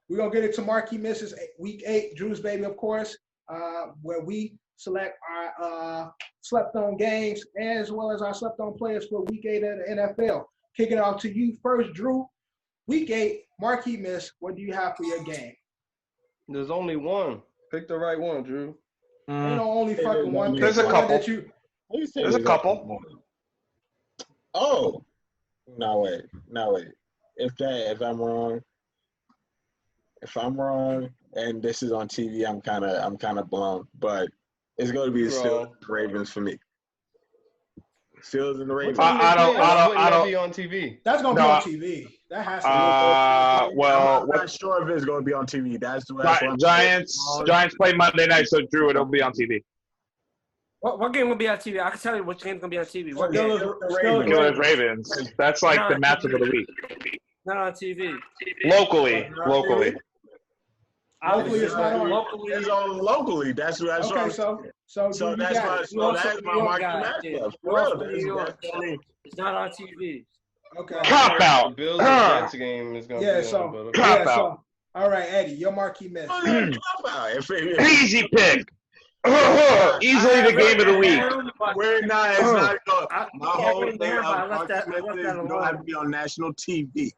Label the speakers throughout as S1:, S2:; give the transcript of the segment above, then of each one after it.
S1: we're going to get into Marquee Misses Week 8, Drew's Baby, of course, where we select our slept-on games as well as our slept-on players for Week 8 of the NFL. Kicking it off to you first, Drew. Week 8, Marquee Miss, what do you have for your game?
S2: There's only one. Pick the right one, Drew.
S1: Ain't no only fucking one.
S3: There's a couple.
S2: There's a couple.
S3: Oh, no wait. If I'm wrong, and this is on TV, I'm kind of blown. But it's going to be the Steelers and the Ravens for me. Steelers and the Ravens.
S2: I don't be on TV.
S1: That's going to be on TV. That has to be on TV.
S3: Well, I'm not sure if it's going to be on TV. That's
S4: Giants play Monday night, so Drew, it'll be on TV.
S5: What game will be on TV? I can tell you which game's gonna be on TV. What game?
S4: Steelers Ravens. That's like the matchup of the week.
S5: Not on TV.
S4: Locally.
S1: Locally, it's not on.
S3: It's on locally. That's
S1: okay. So
S3: that's my market matchup.
S5: It's not on TV.
S1: Okay.
S4: Cop out.
S2: Bills and Jets game is gonna be on.
S4: Cop out.
S1: All right, Eddie, your Marquee Miss.
S4: Easy pick. Easily the game of the week.
S3: We're not. It's not. My whole thing don't have to be on national TV.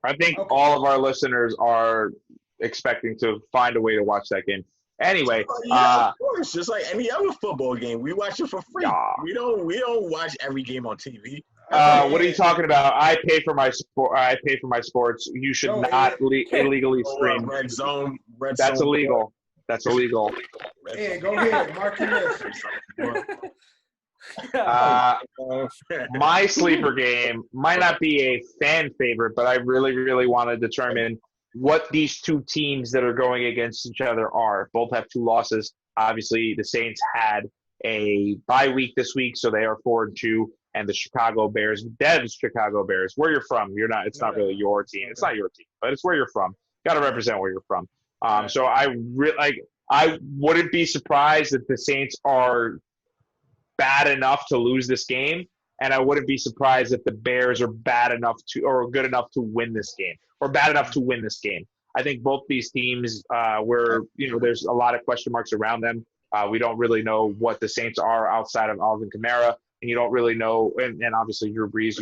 S4: I think all of our listeners are expecting to find a way to watch that game. Anyway,
S3: of course, just like any other football game, we watch it for free. We don't watch every game on TV.
S4: What are you talking about? I pay for my sports. You should not illegally stream.
S3: Red zone.
S4: That's illegal. That's illegal.
S1: Yeah, go ahead, Marquee Miss.
S4: My sleeper game might not be a fan favorite, but I really, really want to determine what these two teams that are going against each other are. Both have 2 losses. Obviously, the Saints had a bye week this week, so they are 4-2. And the Chicago Bears, Dev's Chicago Bears, where you're from. You're not. It's not really your team. It's not your team, but it's where you're from. Got to represent where you're from. So I wouldn't be surprised if the Saints are bad enough to lose this game, and I wouldn't be surprised if the Bears are bad enough to or good enough to win this game, or bad enough to win this game. I think both these teams, there's a lot of question marks around them. We don't really know what the Saints are outside of Alvin Kamara, and you don't really know, and obviously Drew Brees.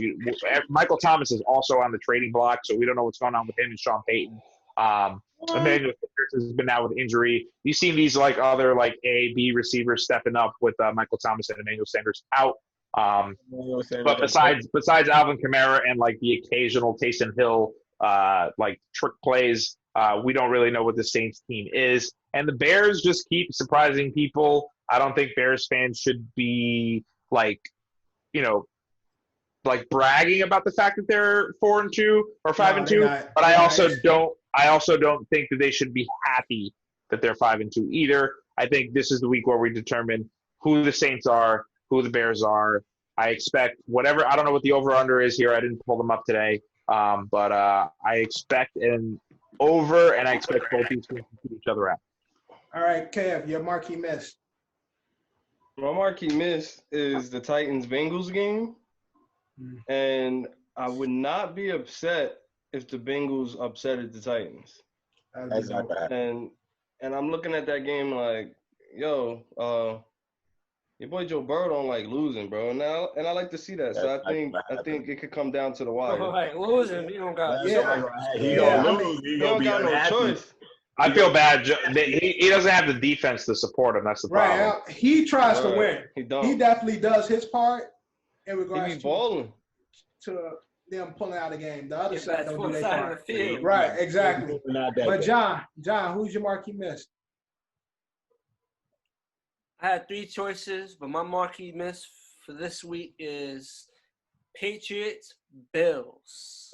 S4: Michael Thomas is also on the trading block, so we don't know what's going on with him and Sean Payton. Emmanuel Sanders has been out with injury. You've seen these other A, B receivers stepping up with Michael Thomas and Emmanuel Sanders out. But besides Alvin Kamara and the occasional Taysom Hill trick plays, we don't really know what the Saints team is. And the Bears just keep surprising people. I don't think Bears fans should be bragging about the fact that they're 4-2 or 5-2. But I also don't think that they should be happy that they're 5-2 either. I think this is the week where we determine who the Saints are, who the Bears are. I expect whatever. I don't know what the over/under is here. I didn't pull them up today, but I expect an over, and I expect both these teams to keep each other out.
S1: All right, Kev, your Marquee Miss.
S2: My Marquee Miss is the Titans-Bengals game, and I would not be upset if the Bengals upsetted the Titans.
S3: That's not bad.
S2: And I'm looking at that game your boy Joe Burrow don't like losing, bro. And I like to see that. So I think it could come down to the wire.
S5: Losing, you don't got.
S3: He gonna lose. He
S2: don't got no choice.
S4: I feel bad. He doesn't have the defense to support him. That's the problem.
S1: Right. He tries to win.
S2: He don't.
S1: He definitely does his part in regards
S2: He be balling.
S1: to them pulling out a game. The other side don't do their
S5: side
S1: part.
S5: of the field.
S1: Right, exactly. But
S3: John,
S1: who's your Marquee Miss?
S5: I had 3 choices, but my Marquee Miss for this week is Patriots Bills.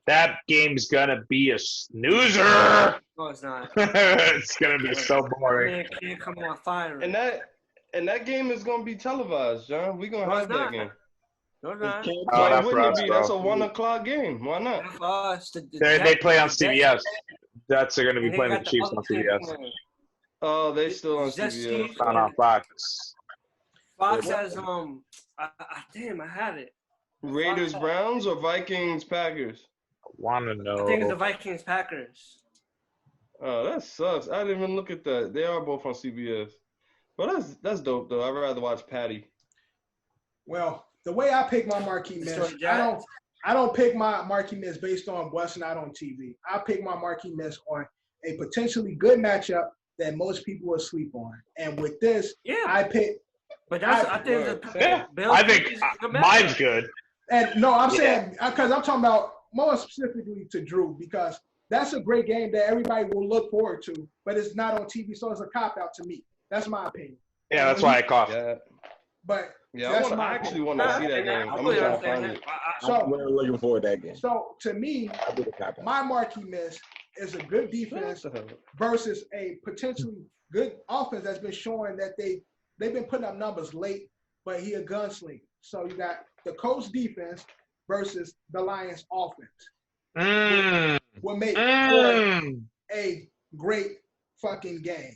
S4: That game's gonna be a snoozer.
S5: No, it's not.
S4: It's gonna be so boring.
S5: Man can't come on fire.
S2: And that game is gonna be televised, John. We're gonna have that game.
S5: No, not.
S4: Why
S2: wouldn't it be? That's a 1:00 game. Why not?
S5: For us,
S4: They play on CBS. They're going to be playing the Chiefs on CBS.
S2: Oh, they still on CBS.
S4: Not on Fox.
S5: Fox has damn, I had it.
S2: Raiders Browns or Vikings Packers?
S4: Want to know?
S5: I think it's the Vikings Packers.
S2: Oh, that sucks. I didn't even look at that. They are both on CBS. But that's dope though. I'd rather watch Patty.
S1: Well, the way I pick my marquee miss, I don't pick my marquee miss based on what's not on TV. I pick my marquee miss on a potentially good matchup that most people will sleep on. And with this, I pick.
S5: But I
S4: think mine's good.
S1: And no, I'm saying because I'm talking about more specifically to Drew because that's a great game that everybody will look forward to, but it's not on TV, so it's a cop out to me. That's my opinion.
S4: Yeah, that's why I coughed.
S2: Yeah.
S1: But
S2: I actually want to see that game. I'm gonna find it.
S3: I'm really looking forward to that game.
S1: So to me, my marquee miss is a good defense versus a potentially good offense that's been showing that they've been putting up numbers late, but he a gunslinger. So you got the Colts defense versus the Lions offense. Will make for a great fucking game.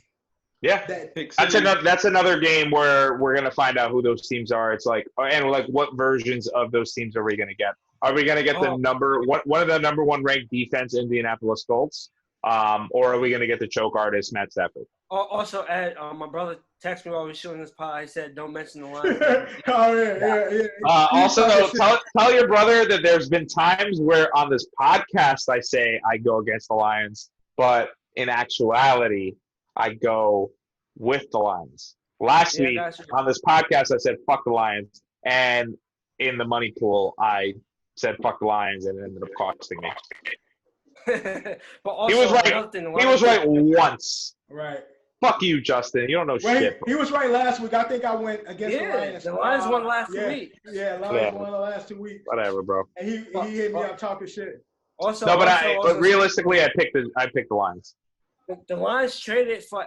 S4: Yeah, that's another game where we're gonna find out who those teams are. It's like, and like, what versions of those teams are we gonna get? Are we gonna get one of the number one ranked defense Indianapolis Colts, or are we gonna get the choke artist Matt Stafford?
S5: Also, Ed, my brother texted me while we were shooting this pod. He said, "Don't mention the line."
S4: Also, tell your brother that there's been times where on this podcast I say I go against the Lions, but in actuality, I go with the Lions. Last week on this podcast, I said, fuck the Lions. And in the money pool, I said, fuck the Lions, and it ended up costing me.
S5: But also,
S4: he was right once.
S1: Right.
S4: Fuck you, Justin. You don't know shit.
S1: He was right last week. I think I went against the Lions.
S5: The Lions won last 2 weeks.
S1: Yeah, Lions won the last 2 weeks.
S4: Whatever, bro.
S1: And he hit me up talking shit.
S4: But realistically, I picked the Lions.
S5: The Lions traded for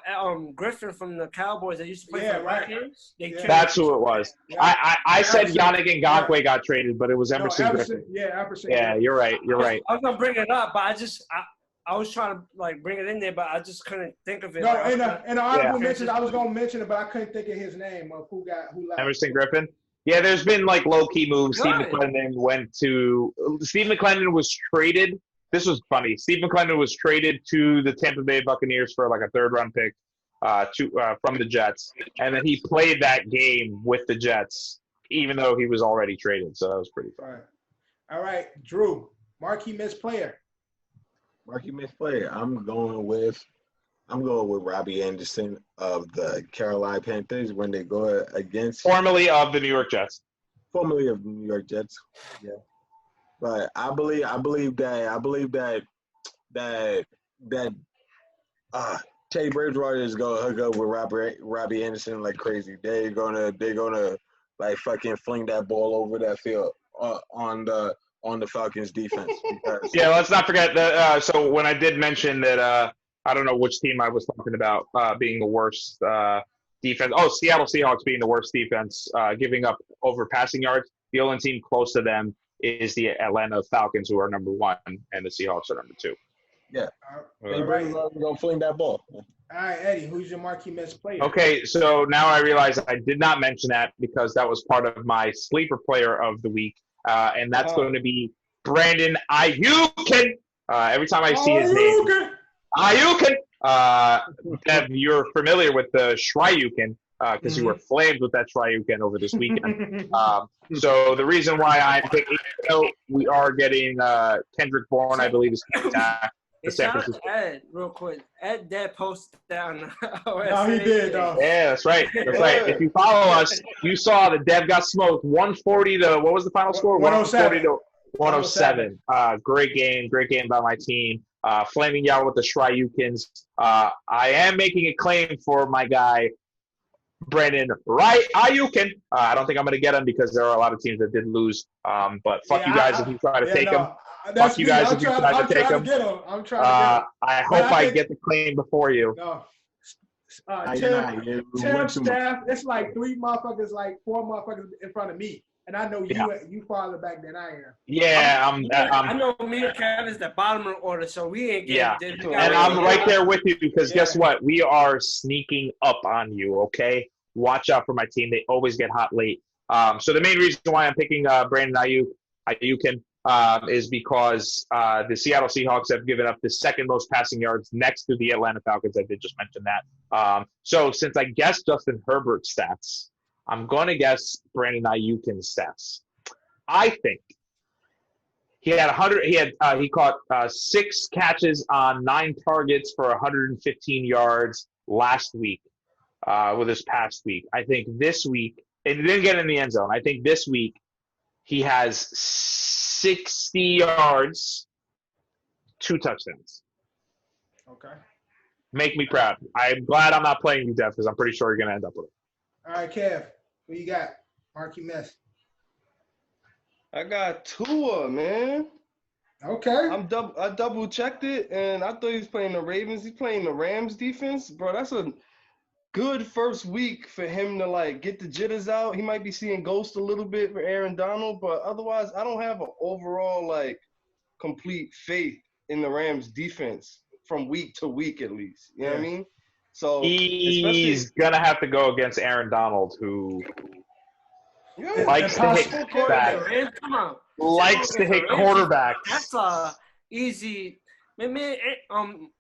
S5: Griffin from the Cowboys that used to play for the Vikings.
S4: That's who it was. Yeah. I said Yannick Ngakoue got traded, but it was Emerson Griffin.
S1: Emerson.
S4: Yeah, you're right.
S5: I was gonna bring it up, but I was trying to like bring it in there, but I just couldn't think of it.
S1: No, in the honorable mentions, I was gonna mention it, but I couldn't think of his name of who left.
S4: Emerson Griffin. Yeah, there's been like low key moves. Steve McClendon was traded. This was funny. Steve McClendon was traded to the Tampa Bay Buccaneers for like a third-round pick from the Jets, and then he played that game with the Jets, even though he was already traded. So that was pretty fun.
S1: All right, Drew, marquee miss player.
S3: Marquee miss player. I'm going with Robbie Anderson of the Carolina Panthers when they go against
S4: formerly of the New York Jets.
S3: Formerly of the New York Jets. Yeah. But I believe that Teddy Bridgewater is gonna hook up with Robbie Anderson like crazy. They're gonna like fucking fling that ball over that field on the Falcons defense.
S4: Yeah, let's not forget that. So when I did mention that, I don't know which team I was talking about being the worst defense. Oh, Seattle Seahawks being the worst defense, giving up over passing yards. The only team close to them is the Atlanta Falcons, who are number 1, and the Seahawks are number 2.
S3: Yeah. All right. Go fling that ball.
S1: All right, Eddie, who's your marquee miss player?
S4: Okay, so now I realize I did not mention that because that was part of my sleeper player of the week, and that's going to be Brandon Ayukin. Every time I see his name, Ayukin. Dev, you're familiar with the Shryukin. Because you were flamed with that Shryukin over this weekend. So the reason why I'm picking, we are getting Kendrick Bourne, I believe, is back.
S5: Shout out to Ed, real quick. Ed did post down.
S1: No, he did, though.
S4: Yeah, that's right. That's right. If you follow us, you saw that Dev got smoked 140 to, what was the final score?
S1: 107.
S4: 107. Great game by my team. Flaming y'all with the Shryukins. I am making a claim for my guy, Brandon Ayukin. I don't think I'm going to get him because there are a lot of teams that did lose. But fuck you guys if you try to take him. Fuck you guys if you try to take him.
S1: I'm trying to get him.
S4: I hope I get the claim before you.
S1: No. Tim staff, it's like 4 motherfuckers in front of me. And I know you farther back than I am.
S4: Yeah,
S5: I know me and Kevin is the bottom of the order, so we ain't getting
S4: and I'm right there with you because guess what? We are sneaking up on you, okay? Watch out for my team. They always get hot late. So the main reason why I'm picking Brandon Ayukin, is because the Seattle Seahawks have given up the second most passing yards next to the Atlanta Falcons. I did just mention that. So since I guessed Justin Herbert's stats, I'm going to guess Brandon Ayuk's stats. I think he had 100. He caught 6 catches on 9 targets for 115 yards last week with his past week. I think this week, and he didn't get in the end zone. I think this week he has 60 yards, 2 touchdowns.
S1: Okay.
S4: Make me proud. I'm glad I'm not playing you, Dev, because I'm pretty sure you're going to end up with it.
S1: All right, Kev, who you got? Marquee Miss.
S2: I got Tua, man.
S1: Okay.
S2: I double checked it, and I thought he was playing the Ravens. He's playing the Rams defense, bro. That's a good first week for him to like get the jitters out. He might be seeing ghosts a little bit for Aaron Donald, but otherwise, I don't have an overall like complete faith in the Rams defense from week to week at least. You know what I mean? So
S4: he's gonna have to go against Aaron Donald, who likes to hit quarterbacks. Likes to hit quarterbacks.
S5: That's easy. Man,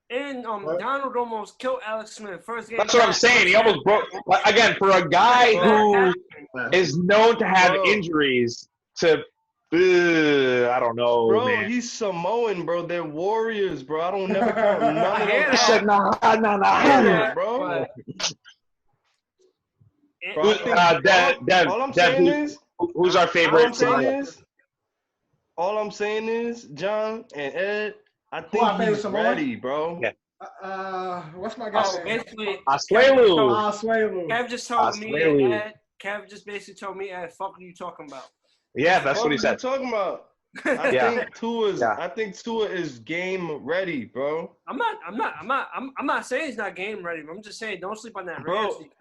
S5: Donald almost killed Alex Smith first game.
S4: That's what I'm saying. He almost broke. Again, for a guy who is known to have injuries, I don't know,
S2: bro,
S4: man.
S2: He's Samoan, bro. They're warriors, bro. I don't never count none of them.
S4: I said, nah,
S2: bro.
S4: Dev,
S2: all I'm saying is,
S4: who's our favorite?
S2: All I'm saying is, John and Ed, I think he's ready, bro.
S4: Yeah.
S1: What's my guy's name?
S5: Basically,
S1: Asuelu.
S5: Kev just told me, Kev just basically told me, Ed, fuck are you talking about?
S4: Yeah, that's what he said.
S2: Talking about. I think Tua is game ready, bro.
S5: I'm not saying he's not game ready, but I'm just saying don't sleep on that Rams defense.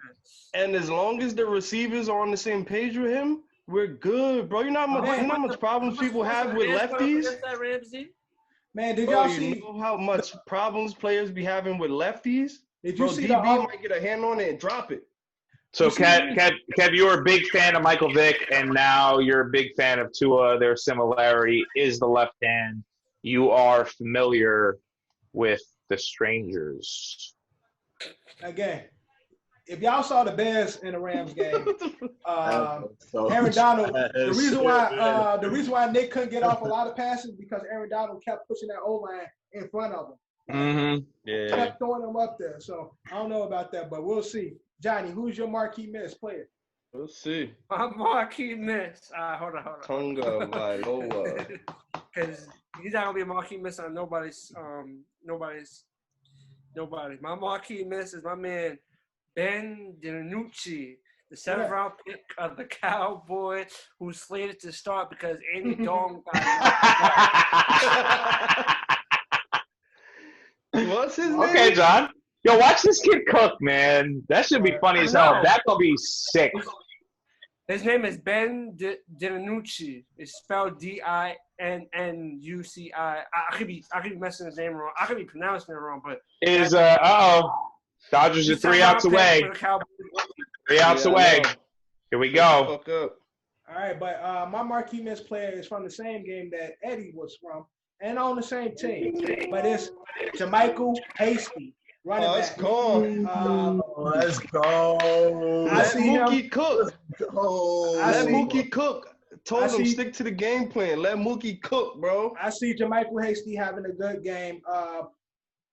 S2: And as long as the receivers are on the same page with him, we're good, bro. You know how much problems people have with lefties?
S1: Man, did y'all see?
S2: You know how much problems players be having with lefties?
S1: Did you see
S2: DB might get a hand on it and drop it.
S4: So, Kev, you were a big fan of Michael Vick, and now you're a big fan of Tua. Their similarity is the left hand. You are familiar with the strangers.
S1: Again, if y'all saw the Bears in the Rams game, Aaron Donald. The reason why Nick couldn't get off a lot of passes because Aaron Donald kept pushing that O-line in front of him.
S4: Mm-hmm.
S2: Yeah.
S1: Kept throwing them up there. So I don't know about that, but we'll see. Johnny, who's your Marquee Miss player?
S2: We'll see.
S5: My Marquee Miss. Hold on.
S2: Tonga Vailoa.
S5: Because he's not gonna be a Marquee Miss on nobody's. My Marquee Miss is my man Ben DiNucci, the 7th round pick of the Cowboys, who's slated to start because Andy Dong
S2: What's his name?
S4: Okay, John. Yo, watch this kid cook, man. That should be funny as hell. That's gonna be sick.
S5: His name is Ben DiNucci. It's spelled DINNUCI. I could be messing his name wrong. I could be pronouncing it wrong, but
S4: Dodgers are 3 outs away. 3 outs away. Here we go.
S1: All right, but my Marquee Miss player is from the same game that Eddie was from, and on the same team. But it's Jermichael Hasty.
S2: Let's go.
S3: Let's go.
S2: Let Mookie cook. Let Mookie cook. Told him stick to the game plan. Let Mookie cook, bro.
S1: I see Jermichael Hasty having a good game.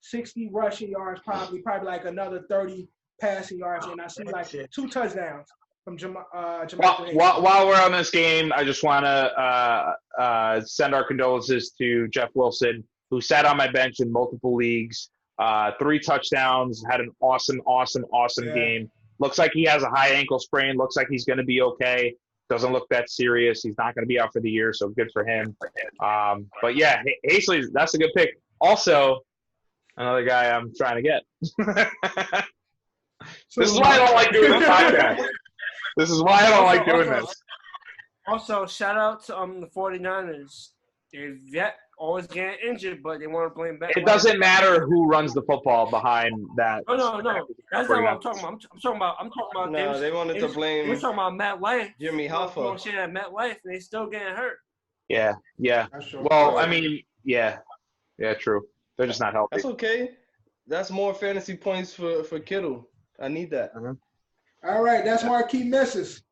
S1: 60 rushing yards, probably like another 30 passing yards, and I see like 2 touchdowns from Jermichael Hasty.
S4: While we're on this game, I just want to send our condolences to Jeff Wilson, who sat on my bench in multiple leagues. 3 touchdowns, had an awesome game. Looks like he has a high ankle sprain. Looks like he's going to be okay. Doesn't look that serious. He's not going to be out for the year, so good for him. But yeah, Hasty, that's a good pick. Also, another guy I'm trying to get. This is why I don't like doing this podcast. This is why I don't like doing this.
S5: Also, shout out to the 49ers. They're always getting injured, but they want to blame back.
S4: It doesn't matter who runs the football behind that.
S5: No. That's not what I'm talking about. I'm talking about.
S2: No, they wanted to blame.
S5: We're talking about Matt Life.
S2: Jimmy Hoffa.
S5: Shit at Matt Life, and they still getting hurt.
S4: Yeah.
S1: That's true.
S4: Well, I
S2: Right.
S4: mean, yeah, true. They're just not healthy.
S2: That's okay. That's more fantasy points for Kittle. I need that.
S1: All right, that's Marquee Misses.